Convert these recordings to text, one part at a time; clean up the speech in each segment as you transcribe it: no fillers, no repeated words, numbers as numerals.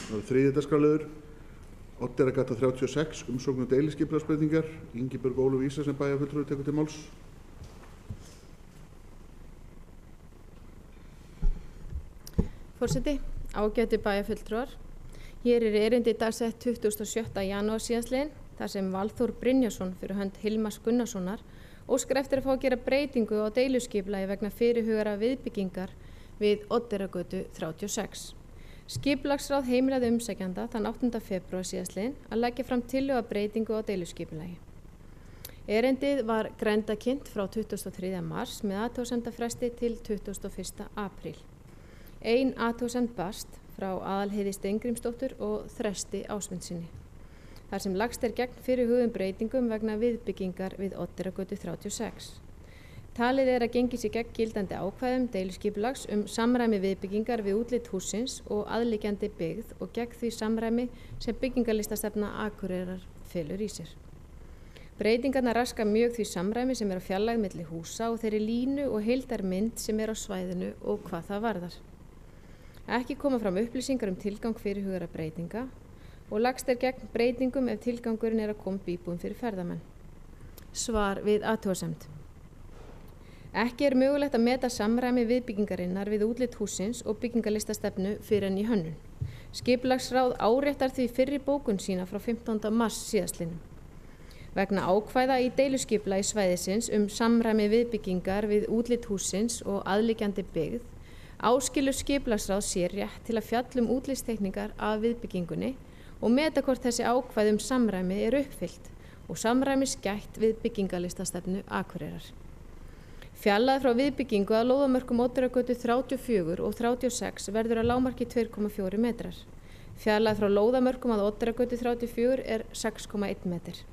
Það er 3. dagskrárliður. Oddeyrargata 36, umsókn um deiliskipulagsbreytingar. Ingibjörg Ólöf Ísaksen bæjarfulltrúi tekur til máls. Forseti, ágætu bæjarfulltrúar. Hér er erindi dagsett 27. janúar síðastliðinn, þar sem Valþór Brynjarsson fyrir hönd Hilmars Gunnarssonar óskar eftir að fá að gera breytingu á deiluskipulagi vegna fyrirhugara viðbyggingar við Oddeyrargötu 36. Skipulagsráð heimilaði umsækjanda þann 8. febrúar síðastliðinn að leggja fram tillögu að breytingu á deiluskipulagi. Erindið var grenndarkynnt frá 23. mars með athugasemdafresti til 21. apríl. Ein athugasemd barst frá Aðalheiði Steingrímsdóttur og Þresti Ásmundssyni, þar sem lagst er gegn fyrirhuguðum breytingum vegna viðbyggingar við Oddeyrargötu 36. Talið er að gengið sé gegn gildandi ákvæðum deiluskipulags samræmi viðbyggingar við útlit hússins og aðliggjandi byggð og gegn því samræmi sem byggingarlistastefna Akureyrar felur í sér. Breytingarnar raska mjög því samræmi sem er á fjarlægð milli húsa og þeirri línu og heildarmynd sem er á svæðinu og hvað það varðar. Ekki koma fram upplýsingar tilgang fyrirhugara breytinga og lagst er gegn breytingum ef tilgangurinn er að koma íbúum fyrir ferðamenn. Svar við athugasemd. Ekki er mögulegt að meta samræmi viðbyggingarinnar við útlit hússins og byggingarlistastefnu fyrir en í hönnun. Skipulagsráð áréttar því fyrri bókun sína frá 15. mars síðastliðnum. Vegna ákvæða í deiluskipulagi svæðisins samræmi viðbyggingar við útlit hússins og aðliggjandi byggð áskilur skipulagsráð sér rétt til að fjalla útlitsteikningar af viðbyggingunni og meta hvort þessi ákvæði samræmi er uppfyllt og samræmis gætt við byggingarlistastefnu Akureyrar. Fjarlægð frá viðbyggingu að lóðamörkum Oddeyrargötu 34 og 36 verður að lágmarki 2,4 metrar. Fjarlægð frá lóðamörkum að Oddeyrargötu 34 er 6,1 metr.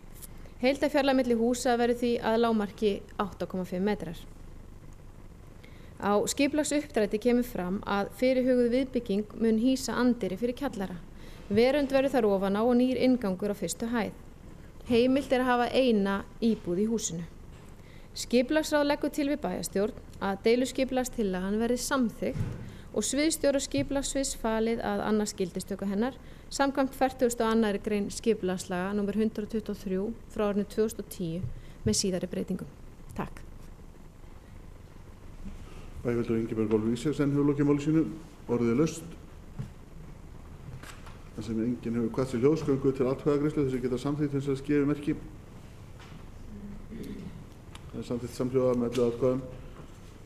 Heildarfjarlægð milli húsa verður því að lágmarki 8,5 metrar. Á skipulagsuppdrætti kemur fram að fyrirhuguð viðbygging mun hýsa anddyri fyrir kjallara. Verönd verður þar ofan á og nýr inngangur á fyrstu hæð. Heimilt er að hafa eina íbúð í húsinu. Skipulagsráð leggur til við bæjarstjórn að deiluskipulagstillagan verði samþykkt og sviðsstjóra skipulagssviðs falið að annast gildistöku hennar samkvæmt 42. grein skipulagslaga nr. 123 frá árinu 2010 með síðari breytingum. Takk. Bæjarfulltrúi Ingibjörg Ólöf Ísaksen hefur lokið máli sínu. Orðið er laust. Það sem enginn hefur hvatt sér hljóðsköngu til atkvæðagreiðslu þess að geta samþykkt hins vegar gefi merki. Það er samþykkt samhljóða með 11 atkvæðum.